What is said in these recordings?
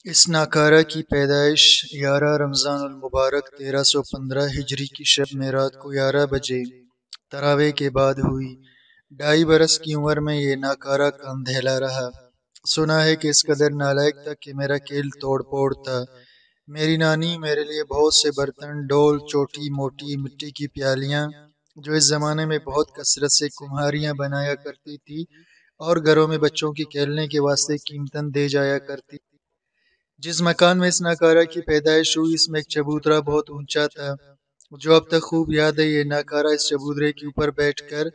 اس ناکارہ کی پیدائش 11 رمضان المبارک 1315 ہجری کی شب میرات کو 11 بجے تراویح کے بعد ہوئی۔ 2.5 برس کی عمر میں یہ ناکارہ کا اندھیلا رہا۔ سنا ہے کہ اس قدر نالائق تھا کہ میرا کھیل توڑ پھوڑ تھا۔ میری نانی میرے لیے بہت سے برتن، ڈول، چھوٹی موٹی مٹی کی پیالیاں، جو اس زمانے میں بہت کثرت سے کمہاریاں بنایا کرتی تھی اور گھروں میں بچوں کے کھیلنے کے واسطے قیمتاً دے جایا کرتی۔ جس مکان میں اس ناکارہ کی پیدائش ہوئی اس میں ایک چبوترا بہت اونچا تھا۔ جو اب تک خوب یاد ہے، یہ ناکارہ اس چبوترے کے اوپر بیٹھ کر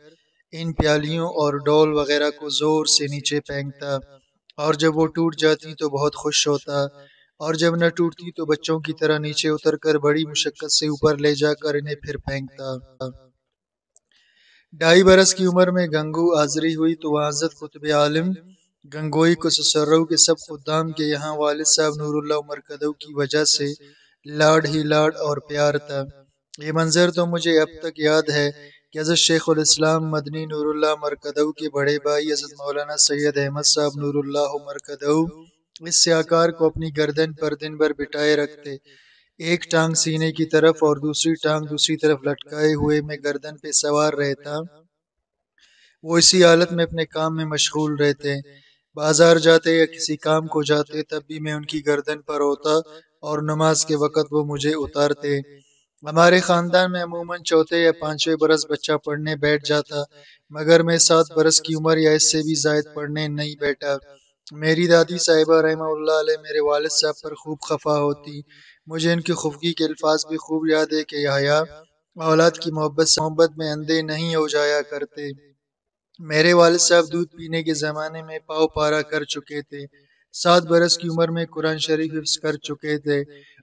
ان پیالیوں اور ڈول وغیرہ کو زور سے نیچے پھینکتا، اور جب وہ ٹوٹ جاتی تو بہت خوش ہوتا، اور جب نہ ٹوٹتی تو بچوں کی طرح نیچے اتر کر بڑی مشقت سے اوپر لے جا کر انہیں پھر پھینکتا۔ 2.5 برس کی عمر میں گنگو حاضری ہوئی تو وہاں حضرت قطب عالم گنگوئی خسرو کے سب خدام کے یہاں والد صاحب نور اللہ عمر کدو کی وجہ سے لاڈ ہی لاڈ اور پیار تھا۔ یہ منظر تو مجھے اب تک یاد ہے کہ حضرت شیخ الاسلام مدنی نور اللہ عمر کدو کے بڑے بھائی حضرت مولانا سید احمد صاحب نور اللہ عمر کدو اس سیاکار کو اپنی گردن پر دن بھر بٹھائے رکھتے، ایک ٹانگ سینے کی طرف اور دوسری ٹانگ دوسری طرف لٹکائے ہوئے میں گردن پہ سوار رہتا۔ وہ اسی حالت میں اپنے کام میں مشغول رہتے، بازار جاتے یا کسی کام کو جاتے تب بھی میں ان کی گردن پر ہوتا اور نماز کے وقت وہ مجھے اتارتے۔ ہمارے خاندان میں عموماً چوتھے یا 5ویں برس بچہ پڑھنے بیٹھ جاتا، مگر میں 7 برس کی عمر یا اس سے بھی زائد پڑھنے نہیں بیٹھا۔ میری دادی صاحبہ رحمہ اللہ علیہ میرے والد صاحب پر خوب خفا ہوتی۔ مجھے ان کی خفگی کے الفاظ بھی خوب یاد ہے کہ یحییٰ، اولاد کی محبت میں اندھے نہیں ہو جایا کرتے۔ میرے والد صاحب دودھ پینے کے زمانے میں پاؤ پارا کر چکے تھے، 7 برس کی عمر میں قرآن شریف حفظ کر چکے تھے،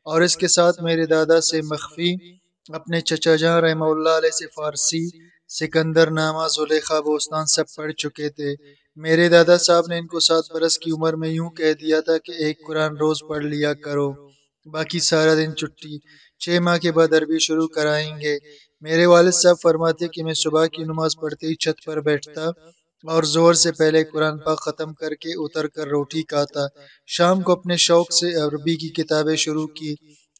اور اس کے ساتھ میرے دادا سے مخفی اپنے چچا جان رحمہ اللہ علیہ سے فارسی، سکندر نامہ، زلیخا بوستان سب پڑھ چکے تھے۔ میرے دادا صاحب نے ان کو 7 برس کی عمر میں یوں کہہ دیا تھا کہ ایک قرآن روز پڑھ لیا کرو، باقی سارا دن چھٹی، 6 ماہ کے بعد عربی شروع کرائیں گے۔ میرے والد صاحب فرماتے کہ میں صبح کی نماز پڑھتے ہی چھت پر بیٹھتا اور ظہر سے پہلے قرآن پاک ختم کر کے اتر کر روٹی کھاتا۔ شام کو اپنے شوق سے عربی کی کتابیں شروع کی،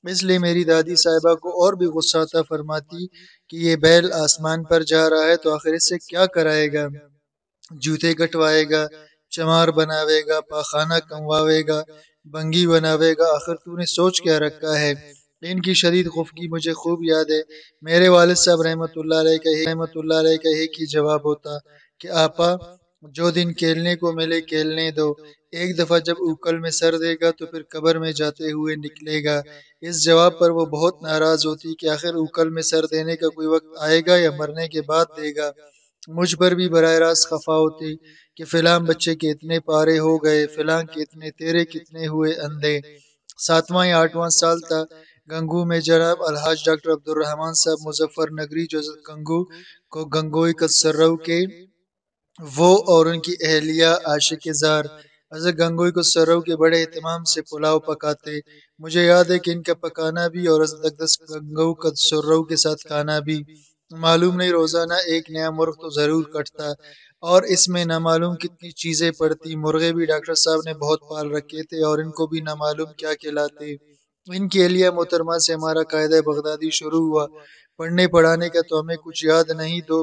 اس لیے میری دادی صاحبہ کو اور بھی غصہ آتا، فرماتی کہ یہ بیل آسمان پر جا رہا ہے تو آخر اس سے کیا کرائے گا، جوتے کٹوائے گا، چمار بناوے گا، پاخانہ کمواوے گا، بنگی بناوے گا، آخر تو نے سوچ کیا رکھا ہے۔ ان کی شدید خفگی مجھے خوب یاد ہے۔ میرے والد صاحب رحمۃ اللہ علیہ کا ایک ہی جواب ہوتا کہ آپا، جو دن کھیلنے کو ملے کھیلنے دو، ایک دفعہ جب اوکل میں سر دے گا تو پھر قبر میں جاتے ہوئے نکلے گا۔ اس جواب پر وہ بہت ناراض ہوتی کہ آخر اوکل میں سر دینے کا کوئی وقت آئے گا یا مرنے کے بعد دے گا۔ مجھ پر بھی براہ راست خفا ہوتی کہ فلاں بچے کے اتنے پارے ہو گئے، فلاں کے اتنے، تیرے کتنے ہوئے اندھے۔ 7واں یا 8واں سال تھا، گنگو میں جناب الحاج ڈاکٹر عبدالرحمن صاحب مظفر نگری جو حضرت گنگو کو گنگوئی خسرو کے وہ اور ان کی اہلیہ عاشق زار حضرت گنگوئی خسرو کے بڑے اہتمام سے پلاؤ پکاتے۔ مجھے یاد ہے کہ ان کا پکانا بھی اور حضرت اقدس گنگو خسرو کے ساتھ کھانا بھی، معلوم نہیں روزانہ ایک نیا مرغ تو ضرور کٹتا، اور اس میں نامعلوم کتنی چیزیں پڑتی۔ مرغے بھی ڈاکٹر صاحب نے بہت پال رکھے تھے اور ان کو بھی نامعلوم کیا کھلاتے۔ ان کے اہلیہ محترمہ سے ہمارا قاعدہ بغدادی شروع ہوا، پڑھنے پڑھانے کا تو ہمیں کچھ یاد نہیں، دو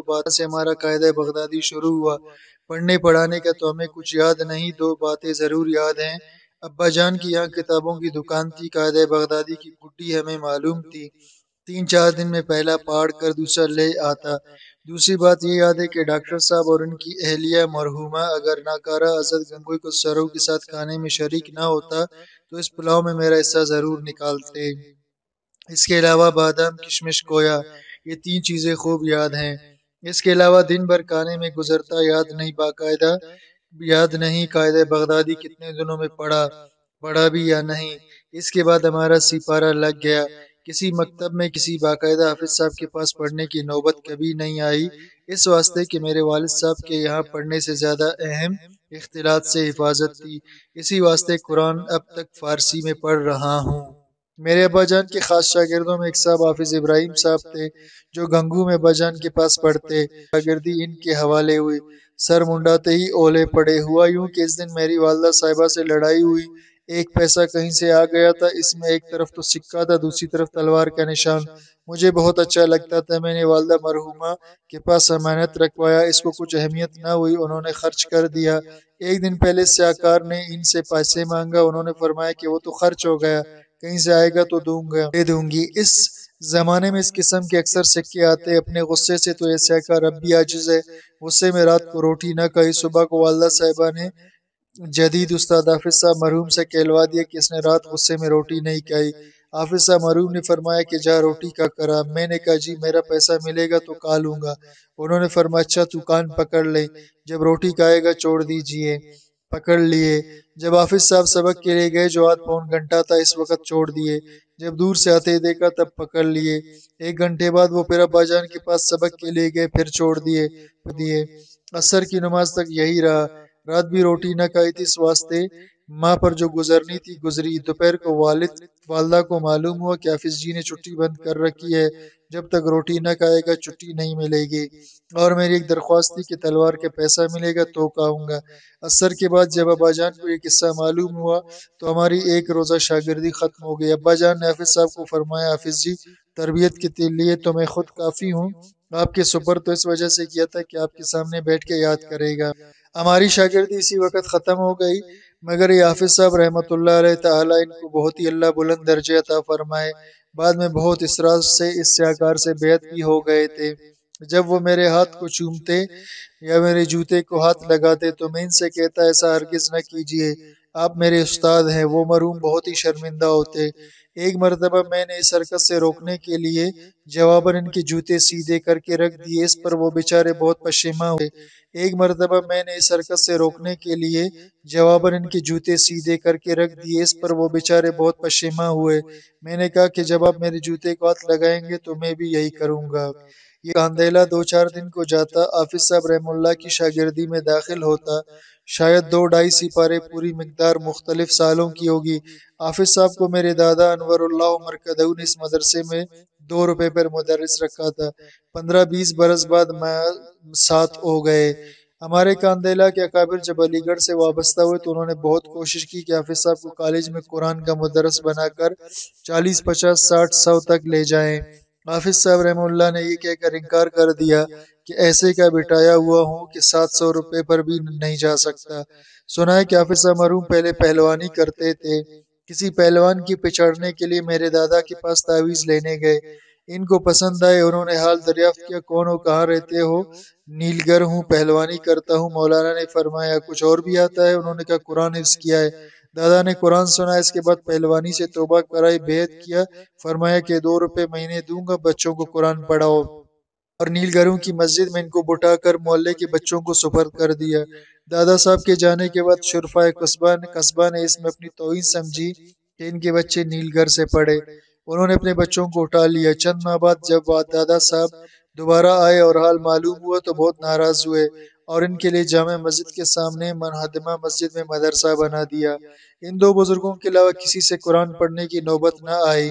باتیں ضرور یاد ہیں۔ ابا جان کی یہاں کتابوں کی دکان تھی، قاعدہ بغدادی کی گڈی ہمیں معلوم تھی، 3-4 دن میں پہلا پاڑھ کر دوسرا لے آتا۔ دوسری بات یہ یاد ہے کہ ڈاکٹر صاحب اور ان کی اہلیہ مرحومہ اگر ناکارہ حضرت گنگوئی خسرو کے ساتھ کھانے میں شریک نہ ہوتا تو اس پلاؤ میں میرا حصہ ضرور نکالتے۔ اس کے علاوہ بادام، کشمش، کھویا، یہ 3 چیزیں خوب یاد ہیں۔ اس کے علاوہ دن بھر کھانے میں گزرتا یاد نہیں قاعدہ بغدادی کتنے دنوں میں پڑھا بھی یا نہیں۔ اس کے بعد ہمارا سپارہ لگ گیا، کسی مکتب میں کسی باقاعدہ حافظ صاحب کے پاس پڑھنے کی نوبت کبھی نہیں آئی، اس واسطے کہ میرے والد صاحب کے یہاں پڑھنے سے زیادہ اہم اختلاط سے حفاظت تھی، اسی واسطے قرآن اب تک فارسی میں پڑھ رہا ہوں۔ میرے ابا جان کے خاص شاگردوں میں ایک صاحب حافظ ابراہیم صاحب تھے جو گنگو میں ابا جان کے پاس پڑھتے۔ شاگردی ان کے حوالے ہوئی، سر منڈاتے ہی اولے پڑے، ہوا یوں کہ اس دن میری والدہ صاحبہ سے لڑائی ہوئی، ایک پیسہ کہیں سے آ گیا تھا، اس میں ایک طرف تو سکہ تھا، دوسری طرف تلوار کا نشان۔ مجھے بہت اچھا لگتا تھا۔ میں نے والدہ مرحومہ کے پاس امانت رکھوایا، اس کو کچھ اہمیت نہ ہوئی، انہوں نے خرچ کر دیا۔ ایک دن پہلے سیاہکار نے ان سے پیسے مانگا، انہوں نے فرمایا کہ وہ تو خرچ ہو گیا، کہیں سے آئے گا تو دے دوں گی۔ اس زمانے میں اس قسم کے اکثر سکے آتے۔ اپنے غصے سے تو یہ سیاہکار اب بھی عاجز ہے۔ غصے میں رات کو روٹی نہ کھائی۔ صبح کو والدہ صاحبہ نے جدید استاد حافظ صاحب مرحوم سے کہلوا دیا کہ اس نے رات غصے میں روٹی نہیں کھائی۔ حافظ صاحب مرحوم نے فرمایا کہ جا روٹی کا کرا۔ میں نے کہا جی میرا پیسہ ملے گا تو کھا لوں گا۔ انہوں نے فرمایا اچھا تو کان پکڑ لے، جب روٹی کھائے گا چھوڑ دیجئے۔ پکڑ لیے۔ جب حافظ صاحب سبق کے لیے گئے جو آدھ پون گھنٹہ تھا، اس وقت چھوڑ دیے۔ جب دور سے آتے دیکھا تب پکڑ لیے۔ ایک گھنٹے بعد وہ پھر ابا جان کے پاس سبق کے لیے گئے، پھر چھوڑ دیے۔ عصر کی نماز تک یہی رہا۔ رات بھی روٹی نہ کھائی تھی، اس واسطے ماں پر جو گزرنی تھی گزری۔ دوپہر کو والدہ کو معلوم ہوا کہ حافظ جی نے چھٹی بند کر رکھی ہے، جب تک روٹی نہ کھائے گا چھٹی نہیں ملے گی، اور میری ایک درخواست تھی کہ تلوار کے پیسہ ملے گا تو کھاؤں گا۔ عصر کے بعد جب ابا جان کو یہ قصہ معلوم ہوا تو ہماری ایک روزہ شاگردی ختم ہو گئی۔ ابا جان نے حافظ صاحب کو فرمایا حافظ جی تربیت کے لیے تو میں خود کافی ہوں، آپ کے سپرد تو اس وجہ سے کیا تھا کہ آپ کے سامنے بیٹھ کے یاد کرے گا۔ ہماری شاگردی اسی وقت ختم ہو گئی، مگر یہ حافظ صاحب رحمۃ اللہ علیہ تعالیٰ ان کو بہت ہی اللہ بلند درجے عطا فرمائے، بعد میں بہت اصرار سے اس سیاہکار سے بیعت بھی ہو گئے تھے۔ جب وہ میرے ہاتھ کو چومتے یا میرے جوتے کو ہاتھ لگاتے تو میں ان سے کہتا ایسا ہرگز نہ کیجیے، آپ میرے استاد ہیں۔ وہ مرحوم بہت ہی شرمندہ ہوتے۔ ایک مرتبہ میں نے اس حرکت سے روکنے کے لیے جواباً ان کے جوتے سیدھے کر کے رکھ دیے، اس پر وہ بیچارے بہت پشیماں ہوئے۔ ایک مرتبہ میں نے اس حرکت سے روکنے کے لیے جواباً ان کے جوتے سیدھے کر کے رکھ دیے، اس پر وہ بیچارے بہت پشیماں ہوئے۔ میں نے کہا کہ جب آپ میرے جوتے کو ہاتھ لگائیں گے تو میں بھی یہی کروں گا۔ یہ کاندھیلا 2-4 دن کو جاتا، حافظ صاحب رحم اللہ کی شاگردی میں داخل ہوتا، شاید 2-2.5 سپارے، پوری مقدار مختلف سالوں کی ہوگی۔ حافظ صاحب کو میرے دادا انور اللہ مرکزہ نے اس مدرسے میں 2 روپے پر مدرس رکھا تھا۔ 15-20 برس بعد ساتھ ہو گئے۔ ہمارے کاندھیلا کے اکابر جب علی گڑھ سے وابستہ ہوئے تو انہوں نے بہت کوشش کی کہ حافظ صاحب کو کالج میں قرآن کا مدرس بنا کر 40-50-60-100 تک لے جائیں۔ حافظ صاحب رحمہ اللہ نے یہ کہہ کر انکار کر دیا کہ ایسے کا بٹایا ہوا ہوں کہ 700 روپے پر بھی نہیں جا سکتا۔ سنا ہے کہ حافظ صاحب مرحوم پہلے پہلوانی کرتے تھے۔ کسی پہلوان کی پچاڑنے کے لیے میرے دادا کے پاس تعویذ لینے گئے، ان کو پسند آئے، انہوں نے حال دریافت کیا کون ہو کہاں رہتے ہو؟ نیلگر ہوں، پہلوانی کرتا ہوں۔ مولانا نے فرمایا کچھ اور بھی آتا ہے؟ انہوں نے کہا قرآن حفظ کیا ہے۔ دادا نے قرآن سنا، اس کے بعد پہلوانی سے توبہ کرائی، بیعت کیا، فرمایا کہ 2 روپے مہینے دوں گا، بچوں کو قرآن پڑھاؤ، اور نیلگروں کی مسجد میں ان کو بٹھا کر محلے کے بچوں کو سپرد کر دیا۔ دادا صاحب کے جانے کے بعد شرفائے قصبہ نے اس میں اپنی توہین سمجھی کہ ان کے بچے نیلگر سے پڑھے، انہوں نے اپنے بچوں کو اٹھا لیا۔ چند ماہ بعد جب دادا صاحب دوبارہ آئے اور حال معلوم ہوا تو بہت ناراض ہوئے اور ان کے لیے جامع مسجد کے سامنے منہدمہ مسجد میں مدرسہ بنا دیا۔ ان 2 بزرگوں کے علاوہ کسی سے قرآن پڑھنے کی نوبت نہ آئی۔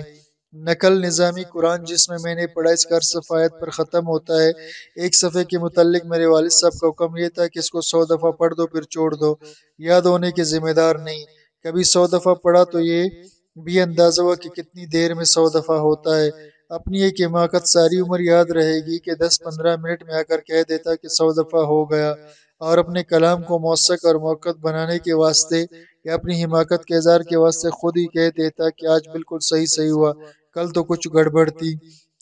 نقل نظامی قرآن جس میں میں نے پڑھا اس کا عرض صفحات پر ختم ہوتا ہے۔ ایک صفحے کے متعلق میرے والد صاحب کا حکم یہ تھا کہ اس کو 100 دفعہ پڑھ دو پھر چھوڑ دو، یاد ہونے کے ذمہ دار نہیں۔ کبھی 100 دفعہ پڑھا تو یہ بھی اندازہ ہوا کہ کتنی دیر میں 100 دفعہ ہوتا ہے۔ اپنی ایک حماقت ساری عمر یاد رہے گی کہ 10-15 منٹ میں آ کر کہہ دیتا کہ 100 دفعہ ہو گیا، اور اپنے کلام کو موثق اور موقت بنانے کے واسطے یا اپنی حماقت کے اظہار کے واسطے خود ہی کہہ دیتا کہ آج بالکل صحیح ہوا، کل تو کچھ گڑبڑ تھی۔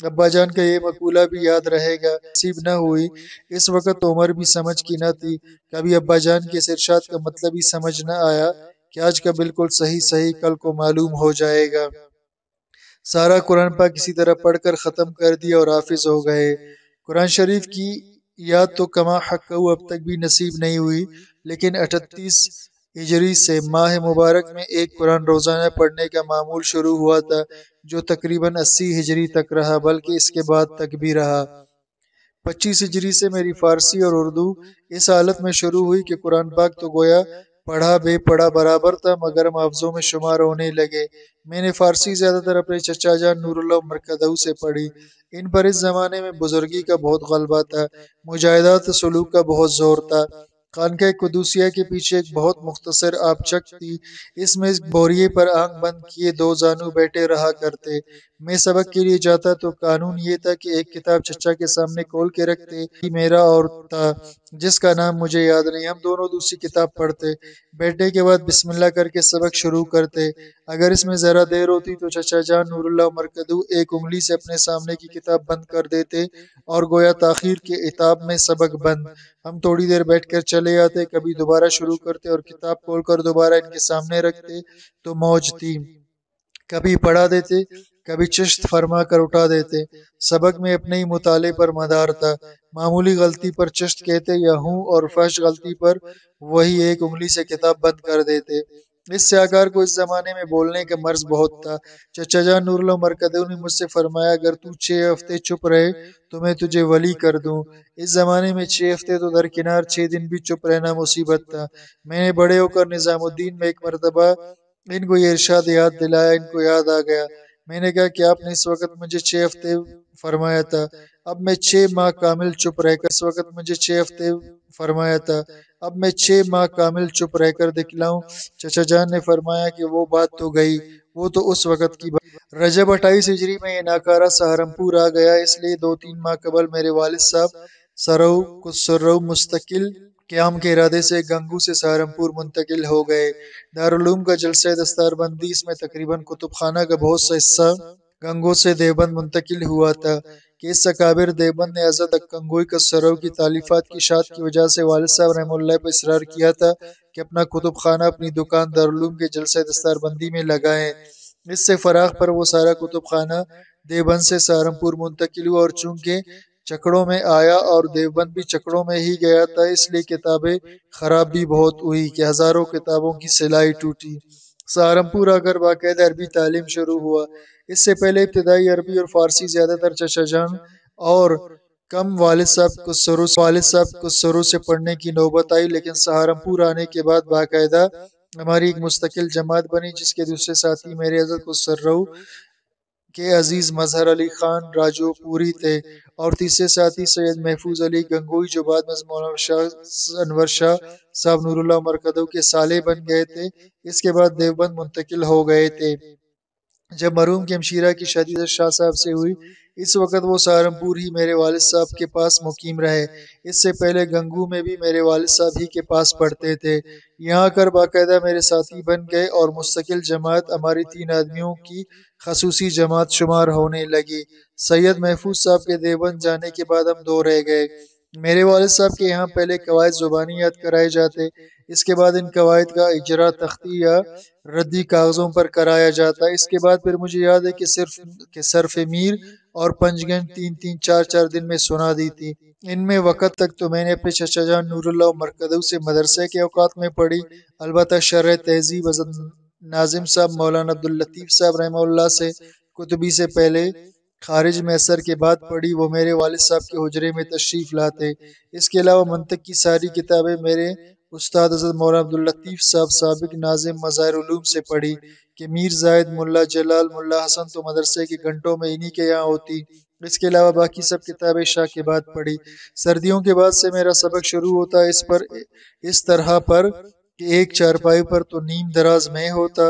ابا جان کا یہ مقولہ بھی یاد رہے گا، نصیب نہ ہوئی، اس وقت تو عمر بھی سمجھ کی نہ تھی، کبھی ابا جان کے اس ارشاد کا مطلب ہی سمجھ نہ آیا کہ آج کا بالکل صحیح کل کو معلوم ہو جائے گا۔ سارا قرآن پاک اسی طرح پڑھ کر ختم کر دیا اور حافظ ہو گئے۔ قرآن شریف کی یاد تو کما حق اب تک بھی نصیب نہیں ہوئی، لیکن 38 ہجری سے ماہ مبارک میں ایک قرآن روزانہ پڑھنے کا معمول شروع ہوا تھا، جو تقریباً 80 ہجری تک رہا، بلکہ اس کے بعد تک بھی رہا۔ 25 ہجری سے میری فارسی اور اردو اس حالت میں شروع ہوئی کہ قرآن پاک تو گویا پڑھا بے پڑھا برابر تھا، مگر ہم حافظوں میں شمار ہونے لگے۔ میں نے فارسی زیادہ تر اپنے چچا جان نور اللہ مرکزہ سے پڑھی، ان پر اس زمانے میں بزرگی کا بہت غلبہ تھا، مجاہدات سلوک کا بہت زور تھا۔ خانقاہ قدوسیہ کے پیچھے ایک بہت مختصر آبچک تھی، اس میں بوریے پر آنکھ بند کیے دو زانو بیٹھے رہا کرتے۔ میں سبق کے لیے جاتا تو قانون یہ تھا کہ ایک کتاب چچا کے سامنے کھول کے رکھتے، میرا اور تھا جس کا نام مجھے یاد نہیں، ہم دونوں دوسری کتاب پڑھتے، بیٹھنے کے بعد بسم اللہ کر کے سبق شروع کرتے۔ اگر اس میں ذرا دیر ہوتی تو چچا جان نور اللہ مرکدو ایک انگلی سے اپنے سامنے کی کتاب بند کر دیتے اور گویا تاخیر کے عتاب میں سبق بند۔ ہم تھوڑی دیر بیٹھ کر چلے آتے، کبھی دوبارہ شروع کرتے اور کتاب کھول کر دوبارہ ان کے سامنے رکھتے تو موج تھی، کبھی پڑھا دیتے کبھی چشت فرما کر اٹھا دیتے۔ سبق میں اپنے ہی مطالعے پر مدار تھا، معمولی غلطی پر چشت کہتے یا ہوں اور فحش غلطی پر وہی ایک انگلی سے کتاب بند کر دیتے۔ اس سیاکار کو اس زمانے میں بولنے کا مرض بہت تھا۔ چچا جان نور اللہ مرکدو نے مجھ سے فرمایا، اگر تو 6 ہفتے چپ رہے تو میں تجھے ولی کر دوں۔ اس زمانے میں 6 ہفتے تو درکنار، 6 دن بھی چپ رہنا مصیبت تھا۔ میں نے بڑے ہو کر نظام الدین میں ایک مرتبہ ان کو یہ ارشاد یاد دلایا، ان کو یاد آ گیا۔ میں نے کہا کہ آپ نے اس وقت مجھے 6 ہفتے فرمایا تھا، اب میں 6 ماہ کامل چپ رہ کر اس وقت مجھے 6 ہفتے فرمایا تھا، اب میں 6 ماہ کامل چپ رہ کر دکھلاؤں۔ چچا جان نے فرمایا کہ وہ بات تو گئی، وہ تو اس وقت کی بات۔ رجب 28 ہجری میں یہ ناکارہ سہارنپور آ گیا، اس لیے 2-3 ماہ قبل میرے والد صاحب سرو خسرو مستقل قیام کے ارادے سے گنگو سے سہارنپور منتقل ہو گئے۔ دارالعلوم کا جلسہ دستار بندی، اس میں تقریباً کتب خانہ کا بہت سا حصہ گنگو سے دیوبند منتقل ہوا تھا کہ اس اکابر دیوبند نے حضرت گنگوئی خسرو کی تالیفات کی اشاعت کی وجہ سے والد صاحب رحمہ اللہ پر اصرار کیا تھا کہ اپنا کتب خانہ اپنی دکان دارالعلوم کے جلسہ دستار بندی میں لگائیں۔ اس سے فراغ پر وہ سارا کتب خانہ دیوبند سے سہارنپور منتقل ہوا، اور چونکہ چکڑوں میں آیا اور دیوبند بھی چکڑوں میں ہی گیا تھا، اس لیے کتابیں خراب بھی بہت ہوئی کہ ہزاروں کتابوں کی سلائی ٹوٹی۔ سہارنپور آ کر باقاعدہ عربی تعلیم شروع ہوا۔ اس سے پہلے ابتدائی عربی اور فارسی زیادہ تر چچا جان اور کم والد صاحب خسرو سے پڑھنے کی نوبت آئی، لیکن سہارنپور آنے کے بعد باقاعدہ ہماری ایک مستقل جماعت بنی، جس کے دوسرے ساتھی میرے حضرت خسرو کے عزیز مظہر علی خان راجو پوری تھے، اور تیسرے ساتھی سید محفوظ علی گنگوئی جو بعد میں مولانا انور شاہ صاحب نور اللہ مرکدو کے سالے بن گئے تھے، اس کے بعد دیوبند منتقل ہو گئے تھے۔ جب مرحوم کی ہمشیرہ کی شادی حضرت شاہ صاحب سے ہوئی، اس وقت وہ سہارنپور ہی میرے والد صاحب کے پاس مقیم رہے۔ اس سے پہلے گنگو میں بھی میرے والد صاحب ہی کے پاس پڑھتے تھے۔ یہاں کر باقاعدہ میرے ساتھی بن گئے اور مستقل جماعت ہماری 3 آدمیوں کی خصوصی جماعت شمار ہونے لگی۔ سید محفوظ صاحب کے دیوبند جانے کے بعد ہم 2 رہ گئے۔ میرے والد صاحب کے یہاں پہلے قواعد زبانی یاد کرائے جاتے، اس کے بعد ان قواعد کا اجرا تختی یا ردی کاغذوں پر کرایا جاتا، اس کے بعد پھر مجھے یاد ہے کہ صرف میر اور پنجگن 3-3 4-4 دن میں سنا دی تھی۔ ان میں وقت تک تو میں نے اپنے چچا جان نور اللہ مرکدو سے مدرسے کے اوقات میں پڑھی، البتہ شرح تہذیب حضرت ناظم صاحب مولانا عبداللطیف صاحب رحمہ اللہ سے کتبی سے پہلے خارج میں اثر کے بعد پڑھی، وہ میرے والد صاحب کے حجرے میں تشریف لاتے۔ اس کے علاوہ منطق کی ساری کتابیں میرے استاد حضرت مولانا عبداللطیف صاحب سابق ناظم مظاہر علوم سے پڑھی کہ میر زاہد، ملا جلال، ملا حسن تو مدرسے کے گھنٹوں میں انہی کے یہاں ہوتی۔ اس کے علاوہ باقی سب کتابیں شاہ کے بعد پڑھی۔ سردیوں کے بعد سے میرا سبق شروع ہوتا اس طرح پر کہ ایک چارپائی پر تو نیم دراز میں ہوتا،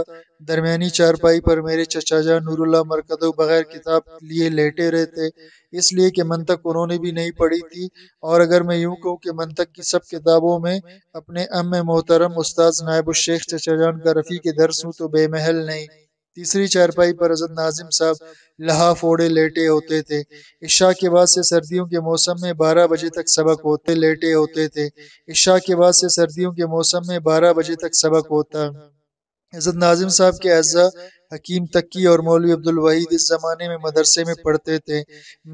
درمیانی چارپائی پر میرے چچا جان نور اللہ مرکدو بغیر کتاب لیے لیٹے رہتے، اس لیے کہ منطق انہوں نے بھی نہیں پڑھی تھی، اور اگر میں یوں کہوں کہ منطق کی سب کتابوں میں اپنے محترم استاذ نائب الشیخ چچا جان کا رفیق درس ہوں تو بے محل نہیں۔ تیسری چارپائی پر حضرت ناظم صاحب لحاف اوڑھے لیٹے ہوتے تھے۔ عشاء کے بعد سے سردیوں کے موسم میں 12 بجے تک سبق ہوتے لیٹے ہوتے تھے۔ عشاء کے بعد سے سردیوں کے موسم میں 12 بجے تک سبق ہوتا۔ حضرت ناظم صاحب کے اعزا حکیم تقی اور مولوی عبدالوحید اس زمانے میں مدرسے میں پڑھتے تھے۔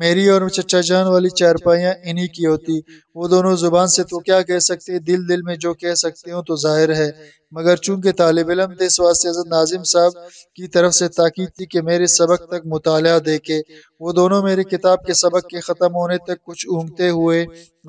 میری اور چچا جان والی چارپائیاں انہی کی ہوتی۔ وہ دونوں زبان سے تو کیا کہہ سکتے، دل میں جو کہہ سکتے ہوں تو ظاہر ہے، مگر چونکہ طالب علم تھے اس واسطے حضرت ناظم صاحب کی طرف سے تاکید تھی کہ میرے سبق تک مطالعہ دیکھے۔ وہ دونوں میرے کتاب کے سبق کے ختم ہونے تک کچھ اونگتے ہوئے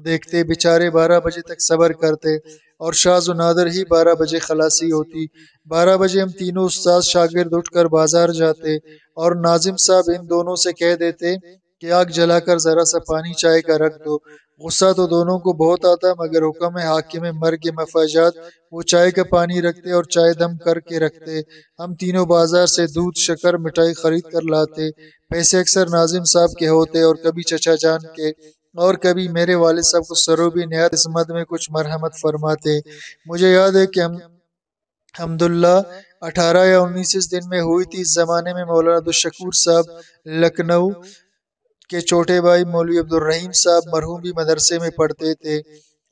دیکھتے، بیچارے 12 بجے تک صبر کرتے، اور شاذ و نادر ہی 12 بجے خلاصی ہوتی۔ 12 بجے ہم تینوں استاد شاگرد اٹھ کر بازار جاتے اور ناظم صاحب ان دونوں سے کہہ دیتے کہ آگ جلا کر ذرا سا پانی چائے کا رکھ دو۔ غصہ تو دونوں کو بہت آتا، مگر حکم حاکم مرگ مفاجات، وہ چائے کا پانی رکھتے اور چائے دم کر کے رکھتے۔ ہم تینوں بازار سے دودھ، شکر، مٹھائی خرید کر لاتے۔ پیسے اکثر ناظم صاحب کے ہوتے اور کبھی چچا جان کے، اور کبھی میرے والد صاحب کو سرو بھی نہایت عظمت میں کچھ مرحمت فرماتے۔ مجھے یاد ہے کہ حمداللہ 18 یا 19 اس دن میں ہوئی تھی۔ اس زمانے میں مولانا عبدالشکور صاحب لکھنؤ کے چھوٹے بھائی مولوی عبدالرحیم صاحب مرحوم بھی مدرسے میں پڑھتے تھے،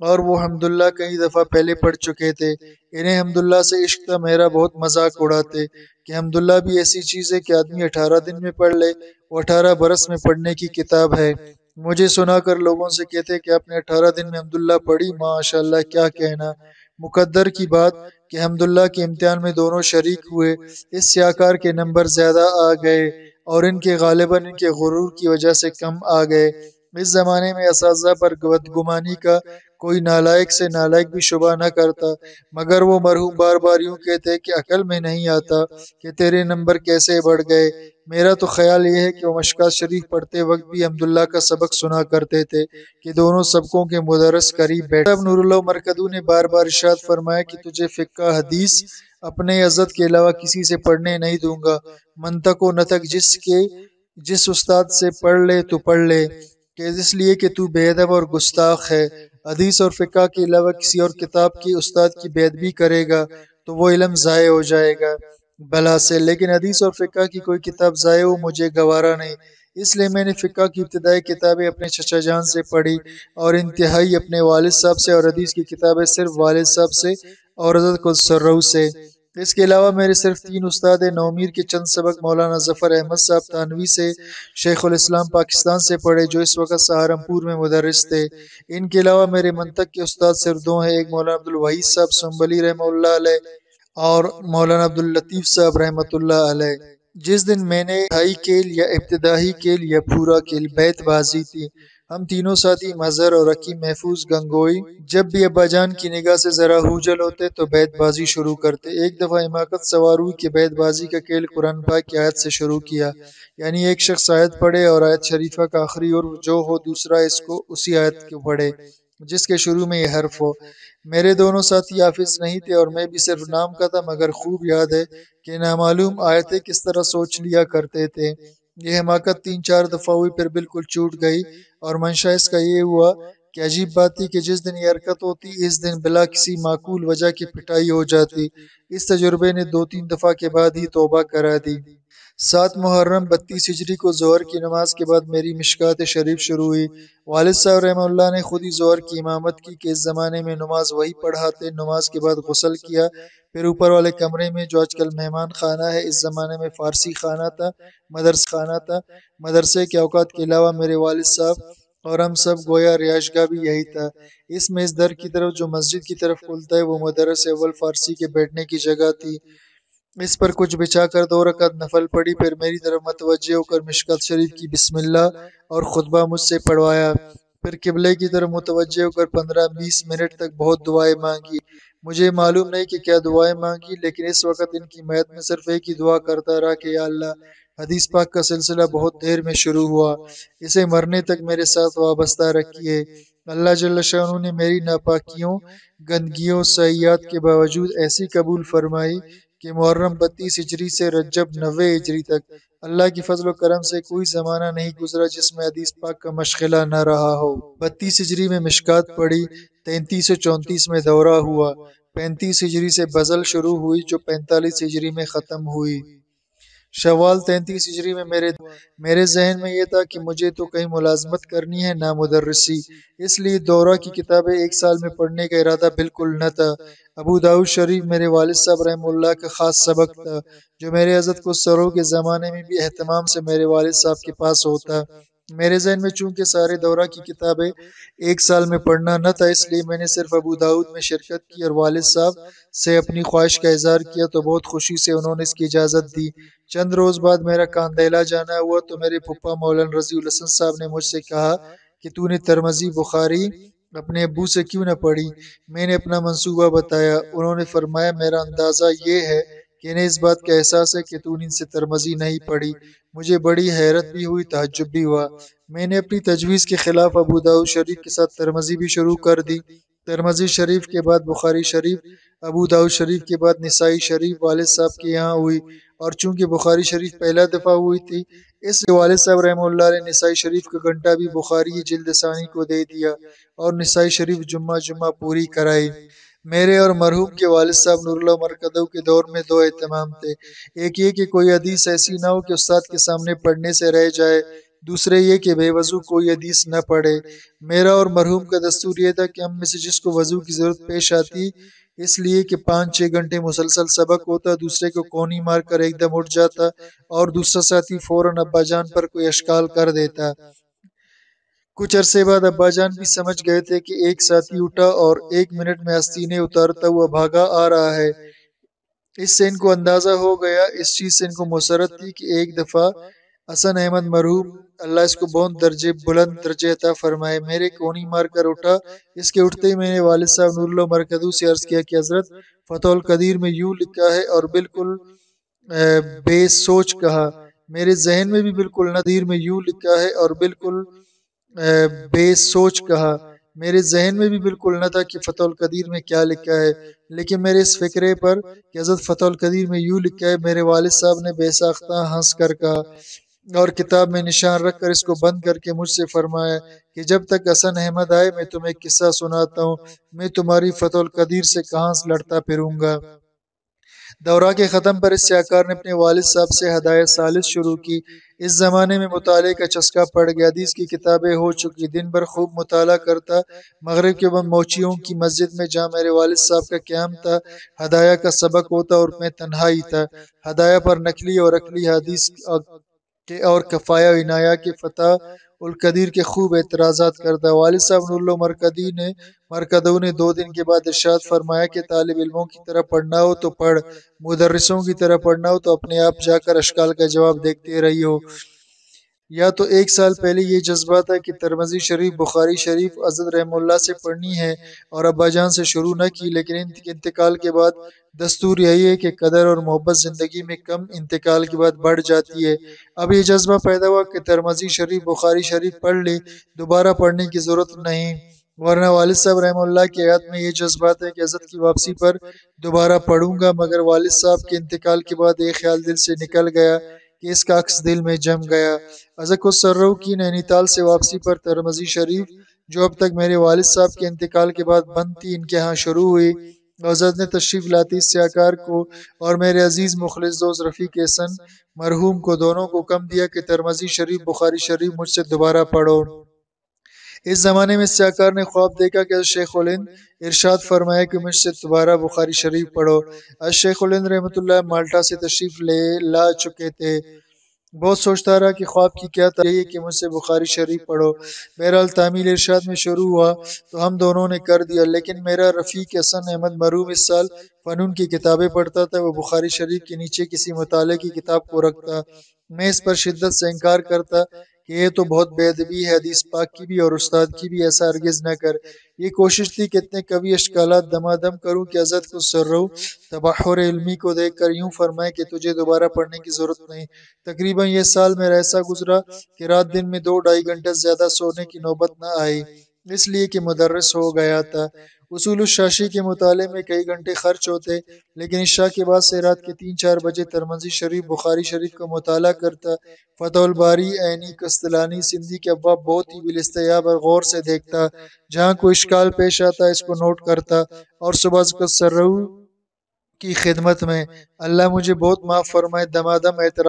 اور وہ حمداللہ کئی دفعہ پہلے پڑھ چکے تھے۔ انہیں حمداللہ سے عشق تھا، میرا بہت مذاق اڑاتے کہ حمداللہ بھی ایسی چیز ہے کہ آدمی 18 دن میں پڑھ لے، وہ 18 برس میں پڑھنے کی کتاب ہے۔ مجھے سنا کر لوگوں سے کہتے کہ آپ نے 18 دن میں حمداللہ پڑھی، ماشاءاللہ کیا کہنا۔ مقدر کی بات کہ حمداللہ کے امتحان میں دونوں شریک ہوئے، اس سیاکار کے نمبر زیادہ آ گئے اور ان کے غالباً ان کے غرور کی وجہ سے کم آ گئے۔ اس زمانے میں اساتذہ پر بدگمانی کا کوئی نالائق سے نالائق بھی شبہ نہ کرتا، مگر وہ مرحوم بار بار یوں کہتے کہ عقل میں نہیں آتا کہ تیرے نمبر کیسے بڑھ گئے۔ میرا تو خیال یہ ہے کہ وہ مشکوٰۃ شریف پڑھتے وقت بھی حمداللہ کا سبق سنا کرتے تھے کہ دونوں سبقوں کے مدرس قریب بیٹھے۔ اب نور اللہ مرکدو نے بار بار ارشاد فرمایا کہ تجھے فقہ حدیث اپنے عزت کے علاوہ کسی سے پڑھنے نہیں دوں گا۔ منطق و نطق جس استاد سے پڑھ لے تو پڑھ لے، کہ اس لیے کہ تو بے ادب اور گستاخ ہے۔ حدیث اور فقہ کے علاوہ کسی اور کتاب کے استاد کی بے ادبی کرے گا تو وہ علم ضائع ہو جائے گا بلا سے، لیکن حدیث اور فقہ کی کوئی کتاب ضائع ہو مجھے گوارا نہیں۔ اس لیے میں نے فقہ کی ابتدائی کتابیں اپنے چچا جان سے پڑھی اور انتہائی اپنے والد صاحب سے، اور حدیث کی کتابیں صرف والد صاحب سے اور حضرت خسرو سے۔ اس کے علاوہ میرے صرف 3 استاد ہیں۔ نومیر کے چند سبق مولانا ظفر احمد صاحب تھانوی سے، شیخ الاسلام پاکستان سے پڑھے جو اس وقت سہارنپور میں مدرس تھے۔ ان کے علاوہ میرے منطق کے استاد صرف 2 ہیں، ایک مولانا عبدالوحید صاحب سنبلی رحمہ اللہ علیہ اور مولانا عبداللطیف صاحب رحمۃ اللہ علیہ۔ جس دن میں نے ہائی کیل یا ابتدائی کیل یا پورا کیل بیت بازی تھی، ہم تینوں ساتھی مظہر اور حکیم محفوظ گنگوئی جب بھی ابا جان کی نگاہ سے ذرا ہوجل ہوتے تو بیت بازی شروع کرتے۔ ایک دفعہ حماقت سوار ہوئی کہ بیت بازی کا کھیل قرآن پاک کی آیت سے شروع کیا، یعنی ایک شخص آیت پڑھے اور آیت شریفہ کا آخری حرف جو ہو دوسرا اس کو اسی آیت کو پڑھے جس کے شروع میں یہ حرف ہو۔ میرے دونوں ساتھی حافظ نہیں تھے اور میں بھی صرف نام کا تھا، مگر خوب یاد ہے کہ نامعلوم آیتیں کس طرح سوچ لیا کرتے تھے۔ یہ حماقت 3-4 دفعہ ہوئی، پھر بالکل چھوٹ گئی، اور منشا اس کا یہ ہوا کہ عجیب بات تھی کہ جس دن یہ حرکت ہوتی اس دن بلا کسی معقول وجہ کی پٹائی ہو جاتی۔ اس تجربے نے 2-3 دفعہ کے بعد ہی توبہ کرا دی۔ 7 محرم 32 ہجری کو ظہر کی نماز کے بعد میری مشکوٰۃ شریف شروع ہوئی۔ والد صاحب رحمہ اللہ نے خود ہی ظہر کی امامت کی کہ اس زمانے میں نماز وہی پڑھاتے۔ نماز کے بعد غسل کیا، پھر اوپر والے کمرے میں جو آج کل مہمان خانہ ہے، اس زمانے میں فارسی خانہ تھا، مدرسے کے اوقات کے علاوہ میرے والد صاحب اور ہم سب گویا رہائش گاہ بھی یہی تھا۔ اس میں اس در کی طرف جو مسجد کی طرف کھلتا ہے وہ مدرس اول فارسی کے بیٹھنے کی جگہ تھی۔ اس پر کچھ بچھا کر 2 رکعت نفل پڑھی، پھر میری طرف متوجہ ہو کر مشکوٰۃ شریف کی بسم اللہ اور خطبہ مجھ سے پڑھوایا، پھر قبلے کی طرف متوجہ ہو کر 15-20 منٹ تک بہت دعائیں مانگی۔ مجھے معلوم نہیں کہ کیا دعائیں مانگی، لیکن اس وقت ان کی میت میں صرف ایک ہی دعا کرتا رہا کہ یا اللہ، حدیث پاک کا سلسلہ بہت دیر میں شروع ہوا، اسے مرنے تک میرے ساتھ وابستہ رکھیے۔ اللہ جل شانہ نے میری ناپاکیوں، گندگیوں، سیئات کے باوجود ایسی قبول فرمائی کہ محرم 32 ہجری سے رجب 90 ہجری تک اللہ کی فضل و کرم سے کوئی زمانہ نہیں گزرا جس میں حدیث پاک کا مشغلہ نہ رہا ہو۔ 32 ہجری میں مشکوٰۃ پڑھی، 33 و 34 میں دورہ ہوا، 35 ہجری سے غزل شروع ہوئی جو 45 ہجری میں ختم ہوئی۔ شوال 33 ہجری میں میرے ذہن میں یہ تھا کہ مجھے تو کہیں ملازمت کرنی ہے نہ مدرسی، اس لیے دورہ کی کتابیں 1 سال میں پڑھنے کا ارادہ بالکل نہ تھا۔ ابو داؤد شریف میرے والد صاحب رحمہ اللہ کا خاص سبق تھا جو میرے حضرت خسرو کے زمانے میں بھی اہتمام سے میرے والد صاحب کے پاس ہوتا۔ میرے ذہن میں چونکہ سارے دورہ کی کتابیں 1 سال میں پڑھنا نہ تھا، اس لیے میں نے صرف ابو داؤد میں شرکت کی اور والد صاحب سے اپنی خواہش کا اظہار کیا تو بہت خوشی سے انہوں نے اس کی اجازت دی۔ چند روز بعد میرا کاندھیلا جانا ہوا تو میرے پھپھا مولانا رضی الحسن صاحب نے مجھ سے کہا کہ تو نے ترمذی بخاری اپنے ابو سے کیوں نہ پڑھی؟ میں نے اپنا منصوبہ بتایا۔ انہوں نے فرمایا میرا اندازہ یہ ہے کہ کہ انہیں اس بات کا احساس ہے کہ تو نے ان سے ترمذی نہیں پڑھی۔ مجھے بڑی حیرت بھی ہوئی، تعجب بھی ہوا۔ میں نے اپنی تجویز کے خلاف ابو داؤد شریف کے ساتھ ترمذی بھی شروع کر دی۔ ترمذی شریف کے بعد بخاری شریف، ابو داؤد شریف کے بعد نسائی شریف والد صاحب کے یہاں ہوئی، اور چونکہ بخاری شریف پہلا دفعہ ہوئی تھی، اس لیے والد صاحب رحمہ اللہ نے نسائی شریف کا گھنٹہ بھی بخاری جلد ثانی کو دے دیا اور نسائی شریف جمعہ جمعہ پوری کرائی۔ میرے اور مرحوم کے والد صاحب نور اللہ مرکزو کے دور میں دو اہتمام تھے، ایک یہ کہ کوئی حدیث ایسی نہ ہو کہ استاد کے سامنے پڑھنے سے رہ جائے، دوسرے یہ کہ بے وضو کوئی حدیث نہ پڑھے۔ میرا اور مرحوم کا دستور یہ تھا کہ ہم میں سے جس کو وضو کی ضرورت پیش آتی، اس لیے کہ 5-6 گھنٹے مسلسل سبق ہوتا، دوسرے کو کونی مار کر ایک دم اٹھ جاتا اور دوسرا ساتھی فوراً ابا جان پر کوئی اشکال کر دیتا۔ کچھ عرصے بعد ابا جان بھی سمجھ گئے تھے کہ ایک ساتھی اٹھا اور 1 منٹ میں آستینے اتارتا ہوا بھاگا آ رہا ہے۔ اس سے ان کو اندازہ ہو گیا، اس چیز سے ان کو مسرت تھی کہ ایک دفعہ حسن احمد مرحوم اللہ اس کو بہت بلند درجے عطا فرمائے میرے کونی مار کر اٹھا۔ اس کے اٹھتے ہی میں نے والد صاحب نور اللہ مرکزو سے عرض کیا کہ حضرت فتح القدیر میں یوں لکھا ہے، اور بالکل بے سوچ کہا۔ میرے ذہن میں بھی بالکل نظیر میں یوں لکھا ہے اور بالکل بے سوچ کہا۔ میرے ذہن میں بھی بالکل نہ تھا کہ فتح القدیر میں کیا لکھا ہے، لیکن میرے اس فکرے پر کہ حضرت فتح القدیر میں یوں لکھا ہے، میرے والد صاحب نے بے ساختہ ہنس کر کہا اور کتاب میں نشان رکھ کر اس کو بند کر کے مجھ سے فرمایا کہ جب تک حسن احمد آئے میں تمہیں ایک قصہ سناتا ہوں، میں تمہاری فتح القدیر سے کہاں لڑتا پھروں گا۔ دورہ کے ختم پر اس سیاکار نے اپنے والد صاحب سے ہدایت ثالث شروع کی۔ اس زمانے میں مطالعے کا چسکا پڑ گیا، حدیث کی کتابیں ہو چکی، دن بھر خوب مطالعہ کرتا۔ مغرب کے بعد موچیوں کی مسجد میں جہاں میرے والد صاحب کا قیام تھا، ہدایہ کا سبق ہوتا اور میں تنہائی تھا۔ ہدایہ پر نقلی اور عقلی حدیث اور کفایہ و عنایہ کے فتح القدیر کے خوب اعتراضات کرتا۔ والد صاحب نور اللہ مرکزو نے 2 دن کے بعد ارشاد فرمایا کہ طالب علموں کی طرح پڑھنا ہو تو پڑھ، مدرسوں کی طرح پڑھنا ہو تو اپنے آپ جا کر اشکال کا جواب دیکھتے رہی ہو۔ یا تو 1 سال پہلے یہ جذبہ تھا کہ ترمذی شریف، بخاری شریف حضرت رحمہ اللہ سے پڑھنی ہے اور ابا جان سے شروع نہ کی، لیکن ان کے انتقال کے بعد دستور یہی ہے کہ قدر اور محبت زندگی میں کم، انتقال کے بعد بڑھ جاتی ہے۔ اب یہ جذبہ پیدا ہوا کہ ترمذی شریف، بخاری شریف پڑھ لی، دوبارہ پڑھنے کی ضرورت نہیں، ورنہ والد صاحب رحمہ اللہ کے حیات میں یہ جذبات ہے کہ حضرت کی واپسی پر دوبارہ پڑھوں گا، مگر والد صاحب کے انتقال کے بعد ایک خیال دل سے نکل گیا کہ اس کا عکس دل میں جم گیا۔ حضرت سرو کی نینی تال سے واپسی پر ترمذی شریف، جو اب تک میرے والد صاحب کے انتقال کے بعد بند تھی، ان کے ہاں شروع ہوئی۔ حضرت نے تشریف لاتی اس سیاکار کو اور میرے عزیز مخلص دوست رفیق احسن مرحوم کو دونوں کو حکم دیا کہ ترمذی شریف، بخاری شریف مجھ سے دوبارہ پڑھو۔ اس زمانے میں اس سیاکار نے خواب دیکھا کہ شیخ الہند ارشاد فرمایا کہ مجھ سے دوبارہ بخاری شریف پڑھو۔ شیخ الہند رحمۃ اللہ مالٹا سے تشریف لا چکے تھے۔ بہت سوچتا رہا کہ خواب کی کیا تعبیر ہے کہ مجھ سے بخاری شریف پڑھو۔ بہرحال تعمیل ارشاد میں شروع ہوا تو ہم دونوں نے کر دیا، لیکن میرا رفیق حسن احمد مرحوم اس سال فنون کی کتابیں پڑھتا تھا، وہ بخاری شریف کے نیچے کسی مطالعے کی کتاب کو رکھتا۔ میں اس پر شدت سے انکار کرتا کہ یہ تو بہت بے ادبی ہے، حدیث پاک کی بھی اور استاد کی بھی، ایسا ہرگز نہ کر۔ یہ کوشش تھی کہ اتنے قوی اشکالات دمادم کروں کہ حضرت کو سرو تبحر علمی کو دیکھ کر یوں فرمائے کہ تجھے دوبارہ پڑھنے کی ضرورت نہیں۔ تقریباً یہ سال میرا ایسا گزرا کہ رات دن میں 2-2.5 گھنٹے سے زیادہ سونے کی نوبت نہ آئی، اس لیے کہ مدرس ہو گیا تھا۔ اصول الشاشی کے مطالعے میں کئی گھنٹے خرچ ہوتے، لیکن عشاء کے بعد سے رات کے 3-4 بجے ترمذی شریف، بخاری شریف کا مطالعہ کرتا۔ فتح الباری، عینی، قسطلانی، سندھی کے ابواب بہت ہی بالاستیاب اور غور سے دیکھتا، جہاں کوئی اشکال پیش آتا اس کو نوٹ کرتا، اور صبح سرو کی خدمت میں، اللہ مجھے بہت معاف فرمائے، دمادم اعتراض